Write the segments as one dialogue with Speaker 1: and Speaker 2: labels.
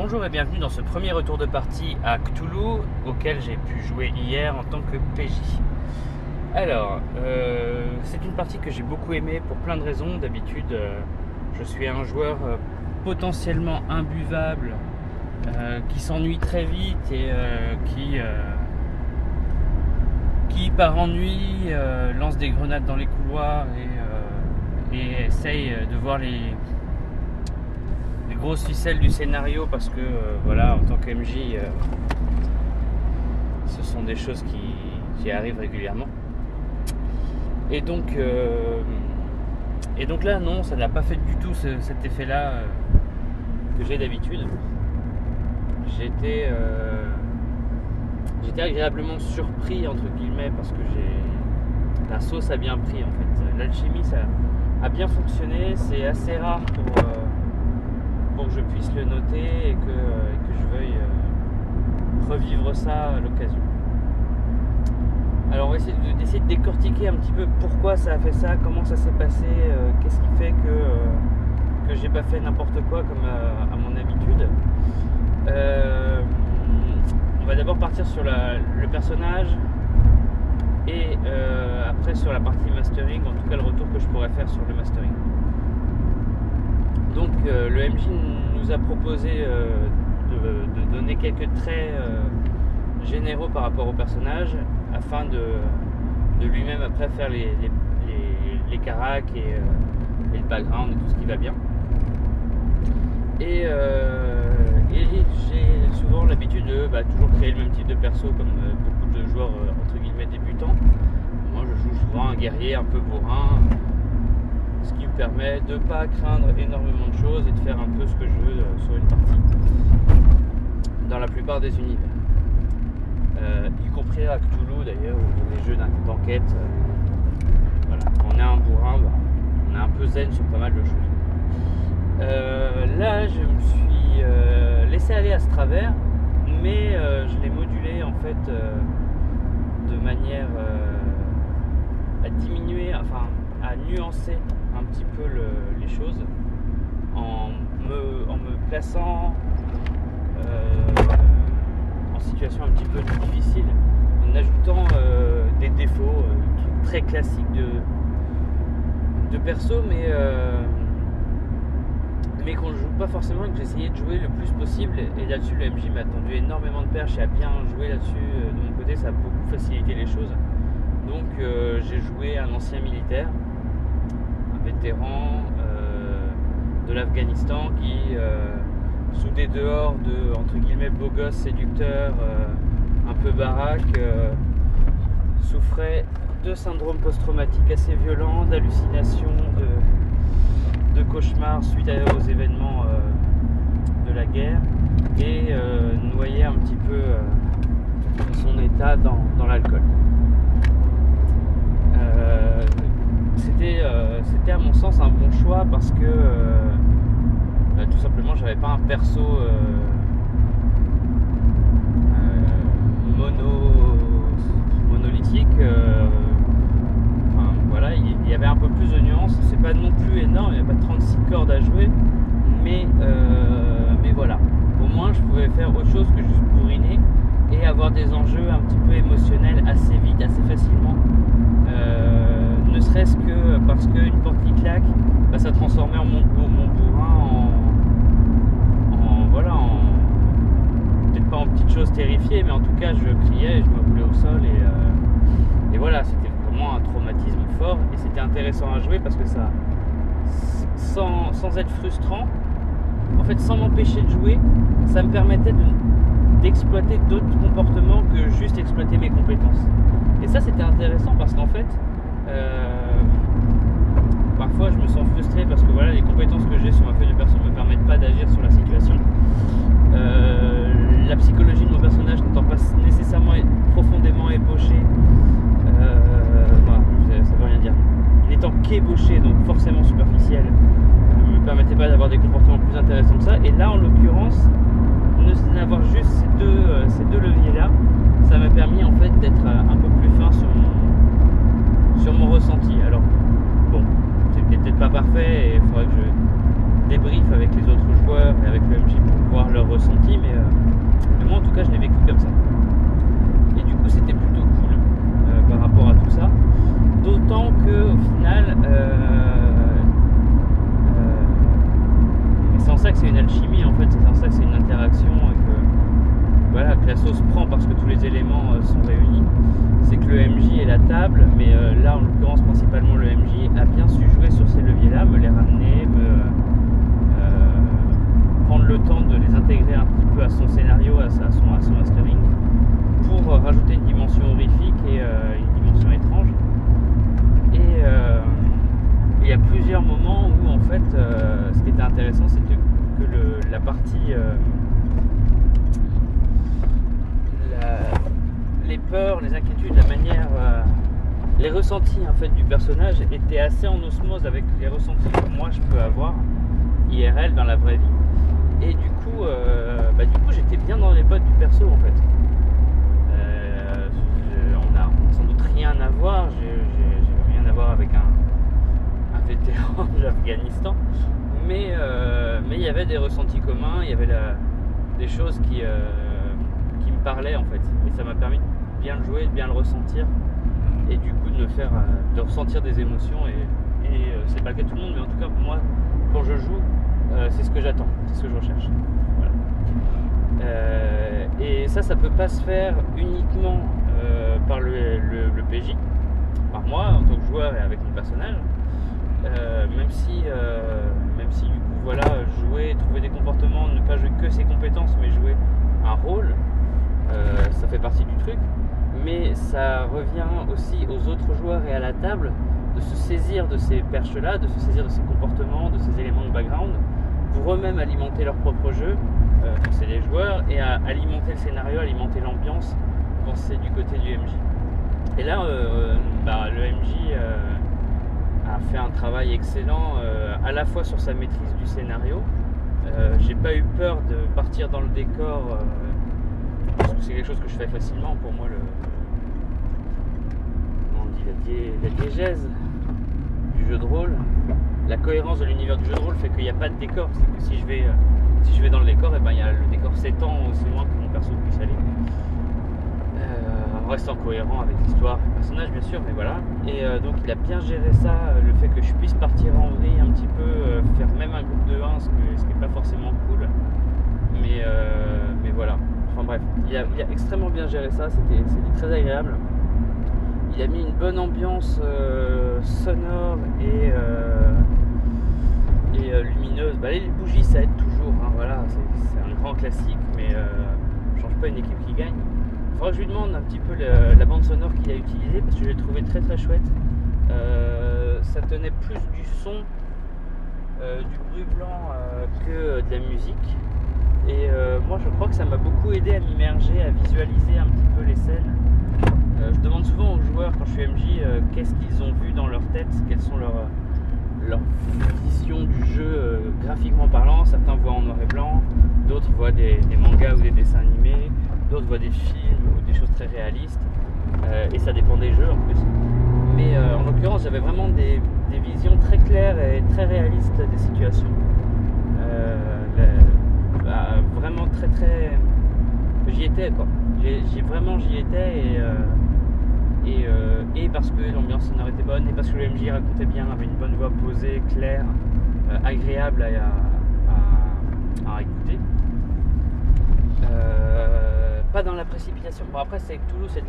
Speaker 1: Bonjour et bienvenue dans ce premier retour de partie à Cthulhu auquel j'ai pu jouer hier en tant que PJ. Alors, c'est une partie que j'ai beaucoup aimée pour plein de raisons. D'habitude, je suis un joueur potentiellement imbuvable, qui s'ennuie très vite et qui par ennui lance des grenades dans les couloirs et essaye de voir les grosses ficelles du scénario parce que voilà, en tant que MJ, ce sont des choses qui arrivent régulièrement. Et donc là, non, ça n'a pas fait du tout cet effet-là que j'ai d'habitude. J'étais agréablement surpris entre guillemets parce que la sauce a bien pris en fait. L'alchimie, ça a bien fonctionné. C'est assez rare pour que je puisse le noter et que je veuille revivre ça à l'occasion. Alors on va essayer de décortiquer un petit peu pourquoi ça a fait ça, comment ça s'est passé, qu'est-ce qui fait que j'ai pas fait n'importe quoi comme à mon habitude. On va d'abord partir sur le personnage et après sur la partie mastering, en tout cas le retour que je pourrais faire sur le mastering. Donc le MJ nous a proposé de donner quelques traits généraux par rapport au personnage afin de lui-même après faire les caracs et le background et tout ce qui va bien. Et j'ai souvent l'habitude de toujours créer le même type de perso comme beaucoup de joueurs entre guillemets débutants. Moi je joue souvent un guerrier un peu bourrin, ce qui me permet de ne pas craindre énormément de choses et de faire un peu ce que je veux sur une partie dans la plupart des univers, y compris à Cthulhu d'ailleurs, ou les jeux d'enquête. Voilà. Quand on est un bourrin, on est un peu zen sur pas mal de choses. Là je me suis laissé aller à ce travers, mais je l'ai modulé en fait de manière à diminuer, enfin à nuancer un petit peu les choses en me plaçant en situation un petit peu difficile, en ajoutant des défauts, trucs très classiques de perso, mais qu'on ne joue pas forcément et que j'essayais de jouer le plus possible. Et là-dessus le MJ m'a tendu énormément de perches et a bien joué là-dessus. De mon côté, ça a beaucoup facilité les choses. Donc j'ai joué un ancien militaire, vétéran de l'Afghanistan qui sous des dehors de entre guillemets beaux gosses séducteurs un peu baraques souffrait de syndrome post-traumatique assez violent, d'hallucinations, de cauchemars suite aux événements de la guerre et noyait un petit peu son état dans l'alcool. C'était à mon sens un bon choix parce que tout simplement j'avais pas un perso monolithique. Enfin voilà, il y avait un peu plus de nuances. C'est pas non plus énorme, il n'y a pas 36 cordes à jouer, mais voilà, au moins je pouvais faire autre chose que juste bourriner et avoir des enjeux un petit peu émotionnels assez vite, assez facilement. Ne serait-ce que parce qu'une porte qui claque, ça transformait mon bourrin peut-être pas en petite chose terrifiée, mais en tout cas je criais, je me roulais au sol et voilà, c'était vraiment un traumatisme fort et c'était intéressant à jouer parce que ça, sans être frustrant, en fait sans m'empêcher de jouer, ça me permettait d'exploiter d'autres comportements que juste exploiter mes compétences. Et ça c'était intéressant parce qu'en fait parfois je me sens frustré parce que voilà, les compétences que j'ai sur ma feuille de perso ne me permettent pas d'agir sur la situation. La psychologie de mon personnage n'étant pas nécessairement profondément ébauchée, voilà, ça veut rien dire. N'étant qu'ébauché, donc forcément superficiel, ne me permettait pas d'avoir des comportements plus intéressants que ça. Et là en l'occurrence, n'avoir juste ces deux leviers là, ça m'a permis en fait d'être un peu plus fin sur mon ressenti. Alors bon, c'était peut-être pas parfait et il faudrait que débrief avec les autres joueurs et avec le MJ pour voir leur ressenti, mais moi en tout cas je l'ai vécu comme ça. Et du coup c'était plutôt cool par rapport à tout ça, d'autant que au final c'est en ça que c'est une alchimie en fait, c'est en ça que c'est une interaction et que la sauce prend parce que tous les éléments sont réunis. C'est que le MJ et la table, mais là en l'occurrence principalement le MJ, a bien su jouer sur ces leviers-là, me les ramener, prendre le temps de les intégrer un petit peu à son scénario, à son mastering, pour rajouter une dimension horrifique et une dimension étrange. Et il y a plusieurs moments où en fait ce qui était intéressant c'était que la partie les peurs, les inquiétudes, la manière les ressentis en fait du personnage étaient assez en osmose avec les ressentis que moi je peux avoir IRL dans la vraie vie. Et du coup j'étais bien dans les bottes du perso en fait. On a sans doute rien à voir, j'ai rien à voir avec un vétéran de l'Afghanistan, mais il y avait des ressentis communs, il y avait des choses qui me parlaient en fait, et ça m'a permis de bien le jouer, de bien le ressentir, et du coup de ressentir des émotions, et c'est pas le cas de tout le monde, mais en tout cas pour moi quand je joue c'est ce que j'attends, c'est ce que je recherche. Voilà. Et ça peut pas se faire uniquement par le PJ, par moi en tant que joueur et avec mon personnage, même si du coup voilà, jouer, trouver des comportements, ne pas jouer que ses compétences mais jouer un rôle, ça fait partie du truc, mais ça revient aussi aux autres joueurs et à la table de se saisir de ces perches là, de se saisir de ces comportements, de ces éléments de background pour eux-mêmes alimenter leur propre jeu quand c'est les joueurs, et à alimenter le scénario, alimenter l'ambiance quand c'est du côté du MJ. Et là le MJ a fait un travail excellent à la fois sur sa maîtrise du scénario. J'ai pas eu peur de partir dans le décor parce que c'est quelque chose que je fais facilement. Pour moi la diégèse du jeu de rôle, la cohérence de l'univers du jeu de rôle fait qu'il n'y a pas de décor. C'est que si je vais dans le décor, et il y a le décor s'étend aussi loin que mon perso puisse aller, en restant cohérent avec l'histoire, le personnage bien sûr, mais voilà. Et donc il a bien géré ça, le fait que je puisse partir en vrille un petit peu, faire même un groupe de 1, ce qui n'est pas forcément cool, mais voilà. Enfin bref, il a extrêmement bien géré ça, c'était très agréable. Il a mis une bonne ambiance sonore et lumineuse. Les bougies ça aide toujours, hein, voilà, c'est un grand classique, mais ne change pas une équipe qui gagne. Il faudra que je lui demande un petit peu la bande sonore qu'il a utilisée, parce que je l'ai trouvé très très chouette. Ça tenait plus du son, du bruit blanc que de la musique. Et moi je crois que ça m'a beaucoup aidé à m'immerger, à visualiser un petit peu les scènes. Je demande souvent aux joueurs quand je suis MJ qu'est-ce qu'ils ont vu dans leur tête, quelles sont leurs visions du jeu graphiquement parlant. Certains voient en noir et blanc, d'autres voient des mangas ou des dessins animés, d'autres voient des films ou des choses très réalistes, et ça dépend des jeux en plus. Mais en l'occurrence j'avais vraiment des visions très claires et très réalistes des situations. Vraiment très très... J'y étais quoi. J'y étais et parce que l'ambiance sonore était bonne, et parce que le MJ racontait bien, avait une bonne voix posée, claire, agréable à écouter. Pas dans la précipitation. Bon après c'est que Toulouse, c'est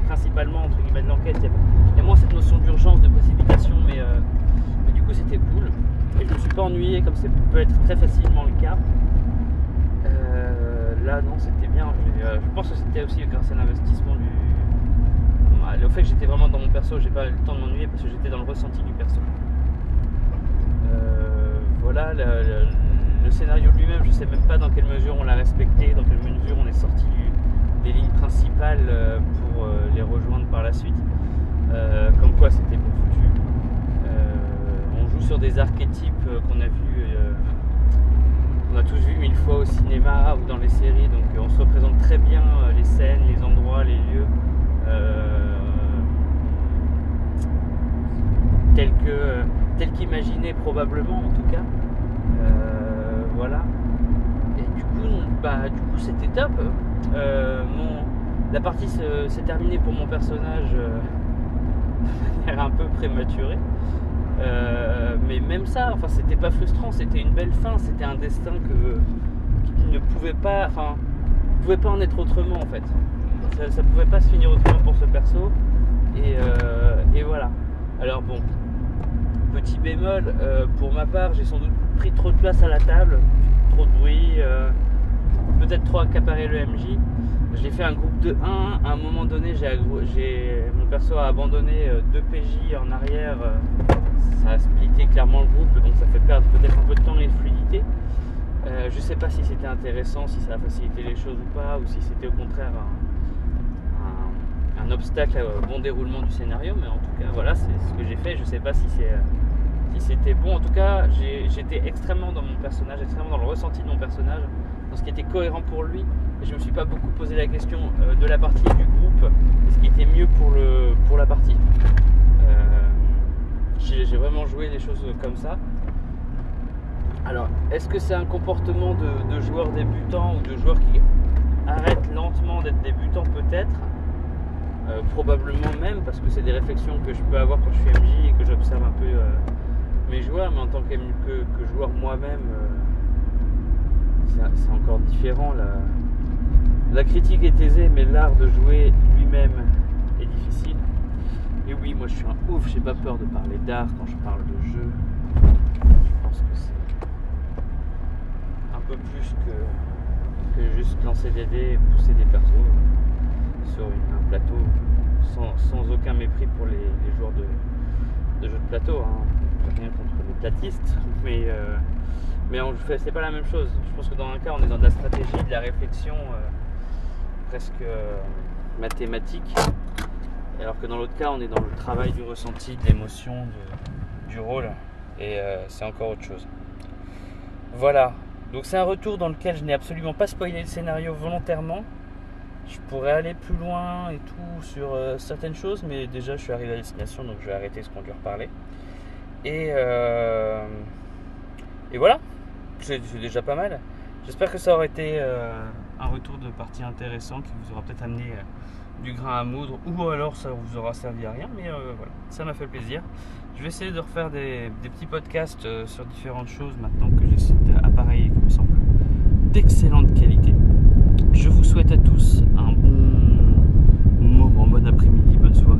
Speaker 1: principalement entre guillemets de l'enquête. Il y a moins cette notion d'urgence, de précipitation, mais du coup c'était cool. Et je me suis pas ennuyé comme ça peut être très facilement le cas. Là non, c'était bien, mais je pense que c'était aussi grâce à l'investissement le fait que j'étais vraiment dans mon perso, j'ai pas eu le temps de m'ennuyer parce que j'étais dans le ressenti du perso. Voilà, le scénario lui-même, je sais même pas dans quelle mesure on l'a respecté, dans quelle mesure on est sorti des lignes principales pour les rejoindre par la suite. Comme quoi c'était bien foutu. On joue sur des archétypes qu'on a vus, on a tous vu 1000 fois au cinéma ou dans les séries, donc on se représente très bien les scènes, les endroits, les lieux, tels qu'imaginés probablement en tout cas. Voilà. Et du coup c'était top. La partie s'est terminée pour mon personnage de manière un peu prématurée. Mais même ça, enfin, c'était pas frustrant, c'était une belle fin, c'était un destin qui ne pouvait pas, enfin, pouvait pas en être autrement en fait. Ça pouvait pas se finir autrement pour ce perso. Et voilà. Alors bon, petit bémol, pour ma part, j'ai sans doute pris trop de place à la table, trop de bruit, peut-être trop accaparé le MJ. Je l'ai fait un groupe de 1, à un moment donné mon perso a abandonné 2 PJ en arrière, ça a splitté clairement le groupe, donc ça fait perdre peut-être un peu de temps et de fluidité. Je sais pas si c'était intéressant, si ça a facilité les choses ou pas, ou si c'était au contraire un obstacle au bon déroulement du scénario, mais en tout cas voilà, c'est ce que j'ai fait. Je sais pas si c'était bon. En tout cas, j'étais extrêmement dans mon personnage, extrêmement dans le ressenti de mon personnage, dans ce qui était cohérent pour lui. Et je me suis pas beaucoup posé la question de la partie et du groupe, et ce qui était mieux pour la partie. J'ai vraiment joué les choses comme ça. Alors, est-ce que c'est un comportement de joueur débutant ou de joueur qui arrête lentement d'être débutant? Peut-être. Probablement même, parce que c'est des réflexions que je peux avoir quand je suis MJ et que j'observe un peu mes joueurs, mais en tant que joueur moi-même, c'est encore différent. La critique est aisée, mais l'art de jouer lui-même est difficile. Et oui, moi je suis un ouf, j'ai pas peur de parler d'art quand je parle de jeu. Je pense que c'est un peu plus que juste lancer des dés et pousser des persos sur un plateau sans aucun mépris pour les joueurs de jeux de plateau. J'ai rien contre les platistes, mais c'est pas la même chose. Je pense que dans un cas on est dans de la stratégie, de la réflexion presque mathématique, alors que dans l'autre cas on est dans le travail du ressenti, de l'émotion, du rôle, et c'est encore autre chose. Voilà, donc c'est un retour dans lequel je n'ai absolument pas spoilé le scénario volontairement. Je pourrais aller plus loin et tout sur certaines choses, mais déjà je suis arrivé à destination, donc je vais arrêter ce qu'on lui reparler. Et voilà, c'est déjà pas mal. J'espère que ça aura été un retour de partie intéressant qui vous aura peut-être amené du grain à moudre, ou alors ça vous aura servi à rien, mais voilà, ça m'a fait plaisir. Je vais essayer de refaire des petits podcasts sur différentes choses maintenant que j'ai cet appareil qui me semble d'excellente qualité. Je vous souhaite à tous un bon moment, bon après-midi, bonne soirée.